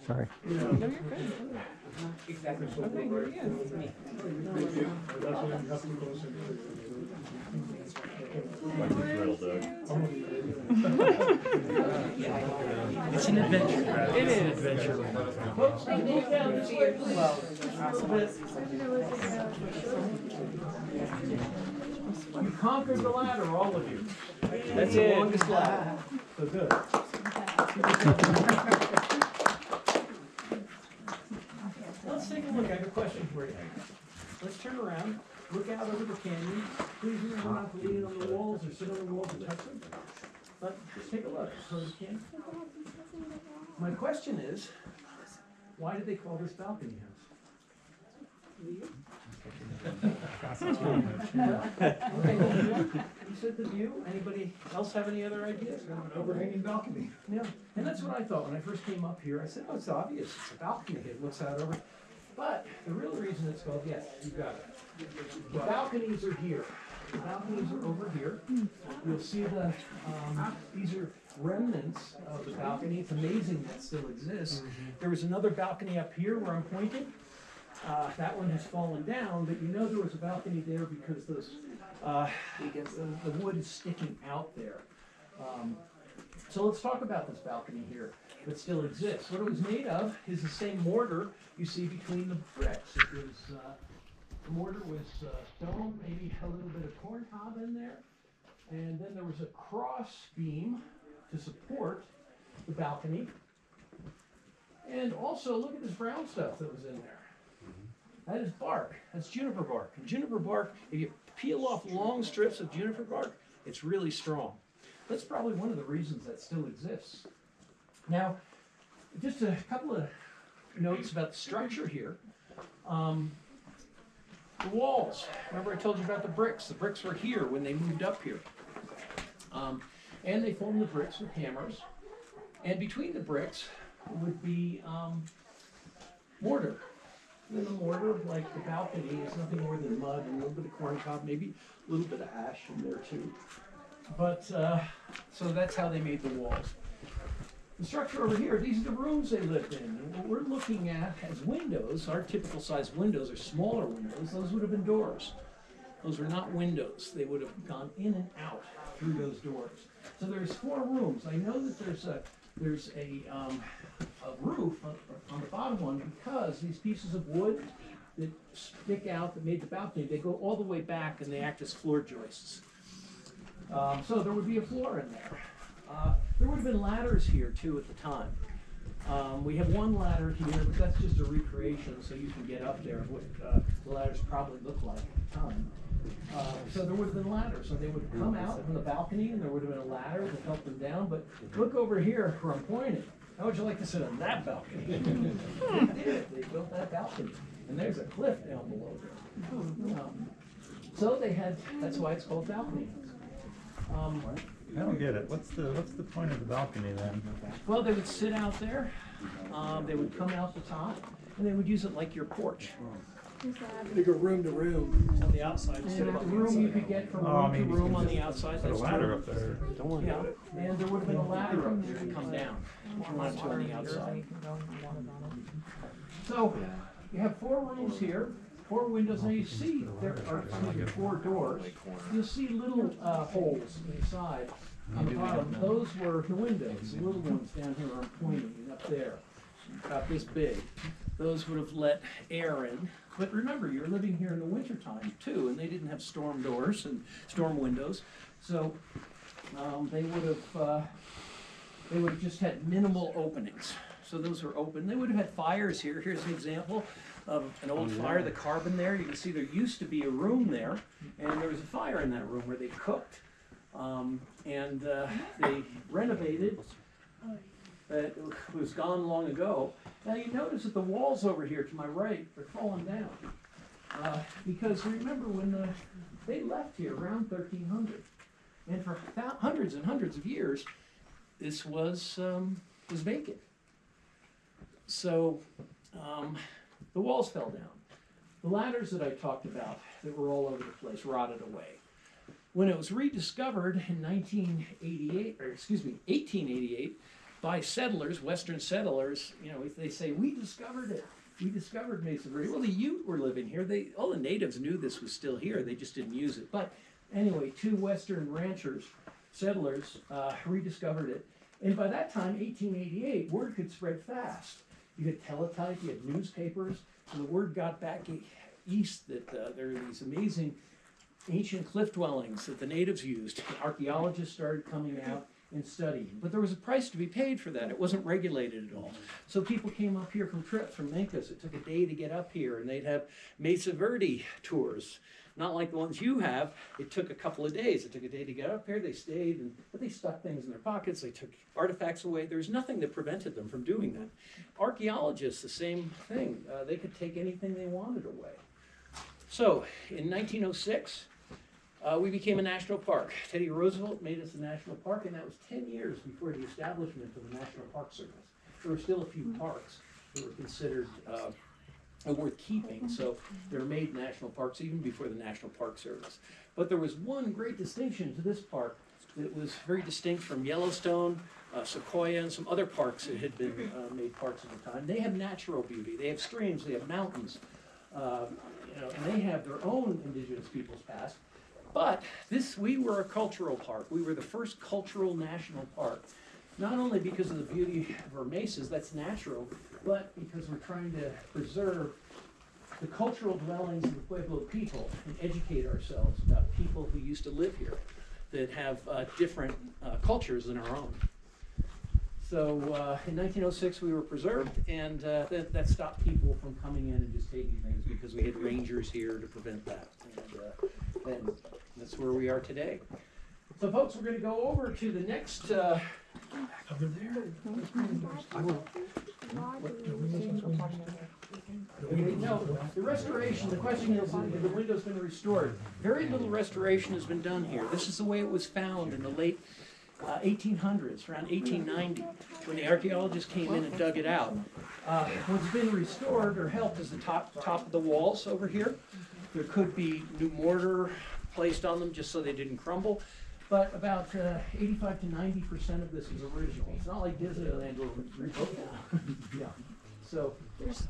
Sorry. No, you're good. Exactly. Okay, here he is. It's me. It's an adventure. It is. An adventure. Folks, can you move down this way, please? You conquered the ladder, all of you. That's the longest ladder. So good. Let's take a look. I have a question for you. Let's turn around, look out over the canyon. Please remember not to lean on the walls or sit on the walls and touch them. But just take a look. So you can. My question is, why did they call this balcony house? Okay, you said the view. Anybody else have any other ideas? An overhanging balcony. Yeah, and that's what I thought when I first came up here. I said, oh, it's obvious. It's a balcony. It looks out over. But the real reason it's called, yes, you got it. The balconies are here. The balconies are over here. You'll see the, these are remnants of the balcony. It's amazing that still exists. There was another balcony up here where I'm pointing. That one has fallen down, but you know there was a balcony there because those, the wood is sticking out there. So let's talk about this balcony here that still exists. What it was made of is the same mortar you see between the bricks. It was, the mortar was stone, maybe a little bit of corn cob in there. And then there was a cross beam to support the balcony. And also, look at this brown stuff that was in there. That is bark. That's juniper bark. And juniper bark, if you peel off long strips of juniper bark, it's really strong. That's probably one of the reasons that still exists. Now, just a couple of notes about the structure here. The walls. Remember I told you about the bricks. The bricks were here when they moved up here. And they formed the bricks with hammers. And between the bricks would be mortar. And then the mortar, like the balcony, is nothing more than mud and a little bit of corn cob, maybe a little bit of ash in there too. But, so that's how they made the walls. The structure over here, these are the rooms they lived in. And what we're looking at as windows, our typical size windows are smaller windows. Those would have been doors. Those were not windows. They would have gone in and out through those doors. So there's 4 rooms. I know that there's a roof on the bottom one because these pieces of wood that stick out that made the balcony, they go all the way back and they act as floor joists. So there would be a floor in there. There would have been ladders here too at the time. We have one ladder here, but that's just a recreation so you can get up there what the ladders probably look like at the time. So there would have been ladders, so they would have come out from the balcony and there would have been a ladder that helped them down, but look over here where I'm pointing. How would you like to sit on that balcony? They did, they built that balcony, and there's a cliff down below there. So they had, that's why it's called balcony house. I don't get it. What's the point of the balcony then? Well, they would sit out there, they would come out the top, and they would use it like your porch. They go room to room on the outside instead And of the on the room inside. you could get from room to room on the outside. Put a That's ladder true. up there. Don't worry Yeah, about it. and there would have been a ladder up there to come down onto on the outside. So you have 4 rooms here, 4 windows. Now you see there are 4 doors. You'll see little holes inside on the bottom. Those were the windows, the little ones down here I'm pointing up there, about this big. Those would have let air in. But remember, you're living here in the wintertime too, and they didn't have storm doors and storm windows. So they would have just had minimal openings. So those were open. They would have had fires here. Here's an example of an old fire, the carbon there. You can see there used to be a room there, and there was a fire in that room where they cooked. And they renovated. It was gone long ago. Now you notice that the walls over here to my right are falling down. Because remember when they left here around 1300. And for hundreds and hundreds of years, this was vacant. So the walls fell down. The ladders that I talked about that were all over the place rotted away. When it was rediscovered in 1888, by settlers, Western settlers. You know, they say, we discovered it. We discovered Mesa Verde. Well, the Ute were living here. All the natives knew this was still here. They just didn't use it. But anyway, 2 Western ranchers, settlers, rediscovered it. And by that time, 1888, word could spread fast. You had teletype, you had newspapers, and the word got back east that there were these amazing ancient cliff dwellings that the natives used. Archaeologists started coming out and studying. But there was a price to be paid for that. It wasn't regulated at all. So people came up here from trips from Incas. It took a day to get up here, and they'd have Mesa Verde tours. Not like the ones you have. It took a couple of days. It took a day to get up here. They stayed, but they stuck things in their pockets. They took artifacts away. There was nothing that prevented them from doing that. Archaeologists, the same thing. They could take anything they wanted away. So in 1906, we became a national park. Teddy Roosevelt made us a national park, and that was 10 years before the establishment of the National Park Service. There were still a few parks that were considered worth keeping, so they were made national parks even before the National Park Service. But there was one great distinction to this park that was very distinct from Yellowstone, Sequoia, and some other parks that had been made parks at the time. They have natural beauty. They have streams. They have mountains. And they have their own indigenous peoples past. But we were a cultural park. We were the first cultural national park, not only because of the beauty of our mesas, that's natural, but because we're trying to preserve the cultural dwellings of the Pueblo people and educate ourselves about people who used to live here that have different cultures than our own. So in 1906 we were preserved, and that stopped people from coming in and just taking things because we had rangers here to prevent that. And that's where we are today. So folks, we're going to go over to the next over there. No, the restoration, the question is, the window's been restored. Very little restoration has been done here. This is the way it was found in the late 1800s, around 1890, when the archaeologists came in and dug it out. What's been restored or helped is the top of the walls over here. There could be new mortar placed on them just so they didn't crumble. But about 85 to 90% of this is original. It's not like Disneyland where we rebuilt it. Yeah. So there's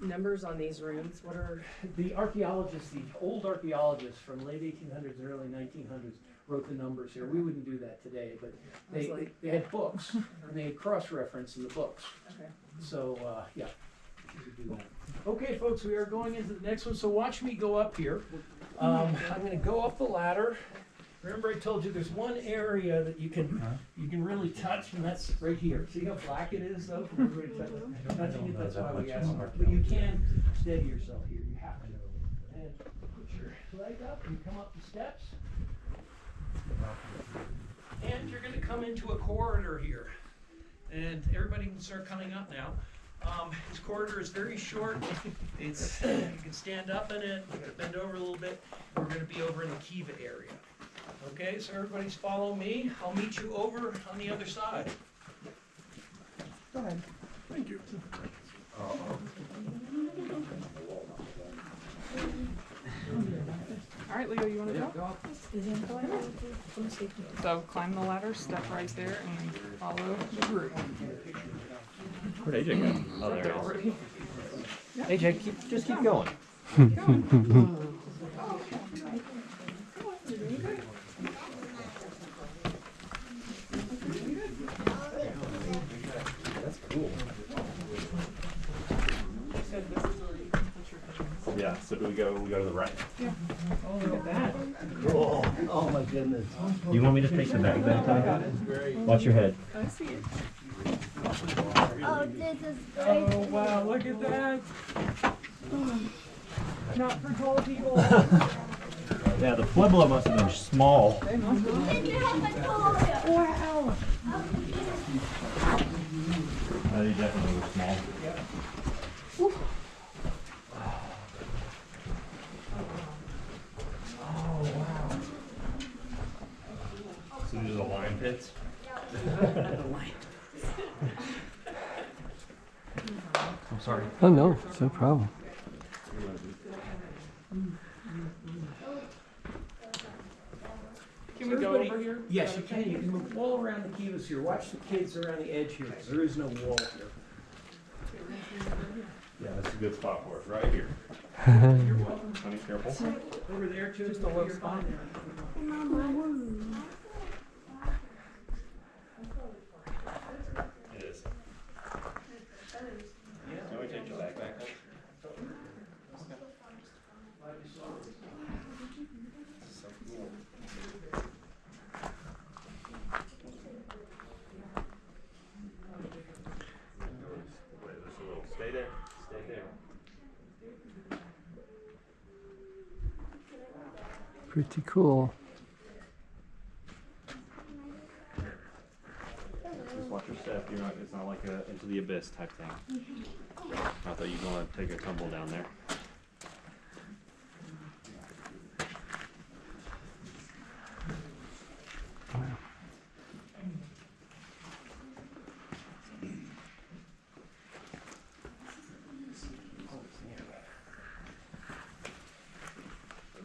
numbers on these rooms. What are the archaeologists, the old archaeologists from late 1800s and early 1900s wrote the numbers here. We wouldn't do that today, but they had books and they had cross-reference in the books. Okay. So yeah, we could do that. Okay, folks, we are going into the next one. So watch me go up here. I'm going to go up the ladder. Remember, I told you there's one area that you can really touch, and that's right here. See how black it is, though, from everybody touching it? That's why we asked. But you can steady yourself here. You have to. And put your leg up and come up the steps. And you're going to come into a corridor here. And everybody can start coming up now. This corridor is very short. You can stand up in it. You're going to bend over a little bit. We're going to be over in the Kiva area. Okay, so everybody's follow me. I'll meet you over on the other side. Go ahead. Thank you. All right, Leo, you want to go? So climb the ladder, step right there, and follow the group. Where'd AJ go? Oh, there it is. AJ, just keep going. That's cool. Yeah, so do we go to the right? Yeah. Oh, look at that. Cool. Oh my goodness. You want me to take the bag back, Ty? Watch your head. I see it. Oh, this is great. Oh, wow, look at that. Not for tall people. Yeah, the Pueblo must have been small. They must have been. Did you have a toy? Wow. They definitely were small. Oh, wow. So these are the lion pits? I'm sorry. Oh no, it's no problem. Can can go everybody- over here? Yes, you can. You can move all around the kivas here. Watch the kids around the edge here, because there is no wall here. Yeah, that's a good spot for us, right here. You're welcome. Honey, careful. Over there too. Just a low spot. It is. Can we take your bag back up? So cool. Wait, just a little. Stay there. Stay there. Pretty cool. Just watch your step. You're not. It's not like a into the abyss type thing. Not that you're gonna take a tumble down there.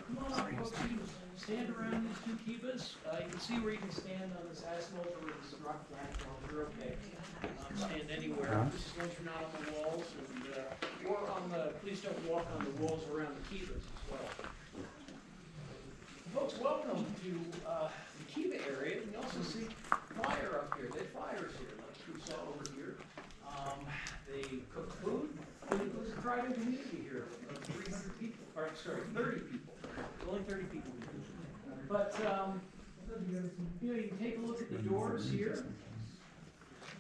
Come on up, folks. You stand around these two kivas. You can see where you can stand on this asphalt or this rock platform. You're okay. Stand anywhere, just as long as you're not on the walls and, or on the, please don't walk on the walls around the kivas as well. Folks, welcome to the kiva area. You also see fire up here. They have fires here, like we saw over here. They cook food. It includes a thriving community here of 300 people, or sorry, 30 people. Only 30 people here. But, you know, you can take a look at the doors here.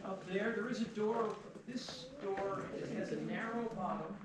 Up there is a door. This door, it has a narrow bottom.